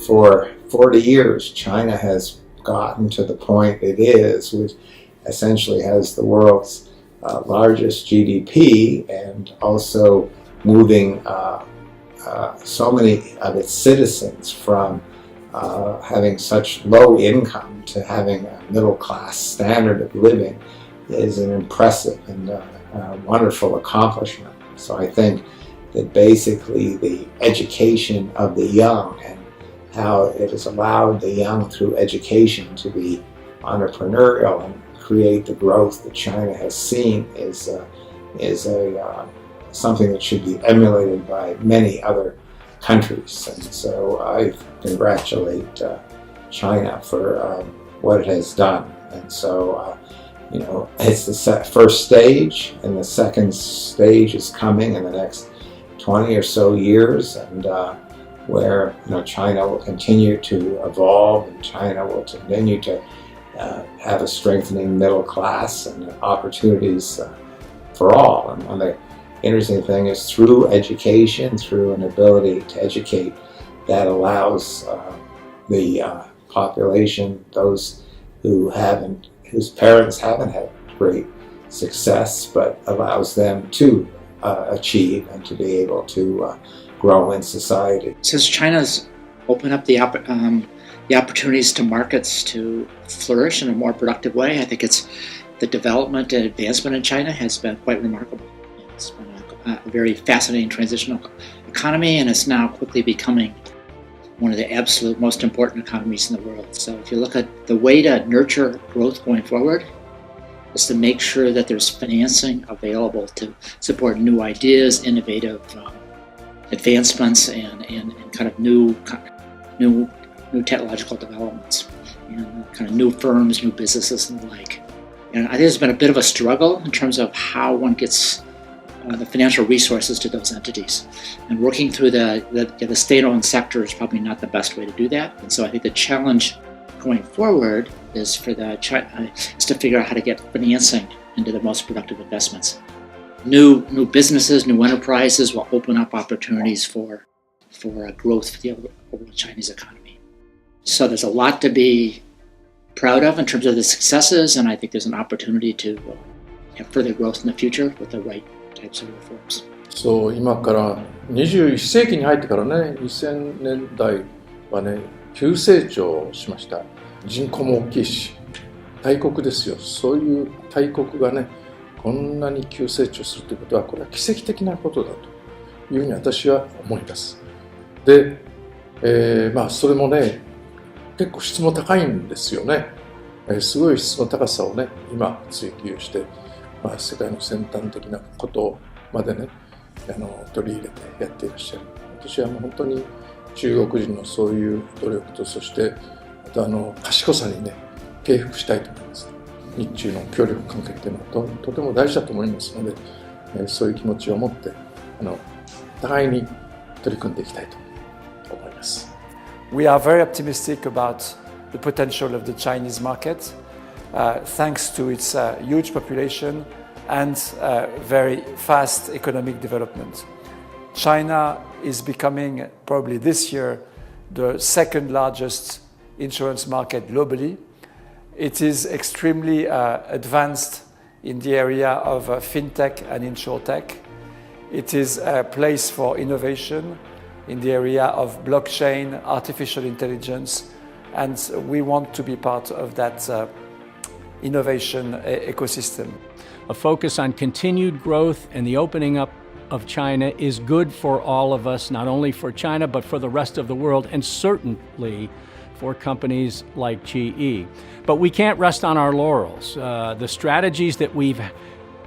for 40 years, China has gotten to the point it is, which essentially has the world's largest GDP and also moving so many of its citizens from having such low income to having a middle-class standard of living is an impressive and wonderful accomplishment. So I think that basically the education of the young and how it has allowed the young through education to be entrepreneurial and create the growth that China has seen is something that should be emulated by many other countries. And so I congratulate China for what it has done. And so, it's the first stage, and the second stage is coming in the next 20 or so years, and where China will continue to evolve, and China will continue to have a strengthening middle class and opportunities for all. And one of the interesting thing is through education, through an ability to educate, that allows the population, those whose parents haven't had great success, but allows them to achieve and to be able to grow in society. Since China's opened up the opportunities to markets to flourish in a more productive way, I think the development and advancement in China has been quite remarkable. It's been a very fascinating transitional economy, and it's now quickly becoming one of the absolute most important economies in the world. So if you look at the way to nurture growth going forward, is to make sure that there's financing available to support new ideas, innovative advancements, and kind of new technological developments, and kind of new firms, new businesses, and the like. And I think there's been a bit of a struggle in terms of how one gets the financial resources to those entities. And working through the state-owned sector is probably not the best way to do that. And so I think the challenge going forward is to figure out how to get financing into the most productive investments. New businesses, new enterprises will open up opportunities for growth for the overall Chinese economy. So there's a lot to be proud of in terms of the successes, and I think there's an opportunity to have further growth in the future with the right types of reforms. そう、今から21世紀に入ってからね、2000年代はね、急成長しました。人口も大きいし、大国ですよ。そういう大国がね、こんなに急成長するということは、これは奇跡的なことだというふうに私は思います。で、それもね、結構質も高いんですよね。すごい質の高さをね、今追求して、世界の先端的なことまでね、取り入れてやっていらっしゃる。私はもう本当に中国人のそういう努力と、そしてあと賢さにね、敬服したいと思います。日中の協力関係っていうのは とても大事だと思いますので、そういう気持ちを持って互いに取り組んでいきたいと思います。We are very optimistic about the potential of the Chinese market, thanks to its huge population and very fast economic development. China is becoming probably this year the second largest insurance market globally. It is extremely advanced in the area of fintech and insurtech. It is a place for innovation in the area of blockchain, artificial intelligence, and we want to be part of that innovation ecosystem. A focus on continued growth and the opening up of China is good for all of us, not only for China, but for the rest of the world, and certainly for companies like GE. But we can't rest on our laurels. The strategies that we've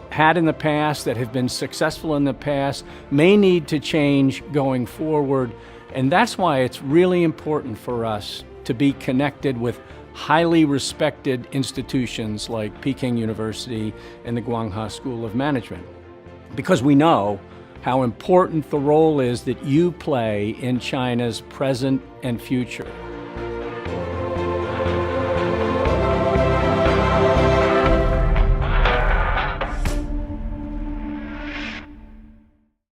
had in the past, that have been successful in the past, may need to change going forward. And that's why it's really important for us to be connected with highly respected institutions like Peking University and the Guanghua School of Management, because we know how important the role is that you play in China's present and future.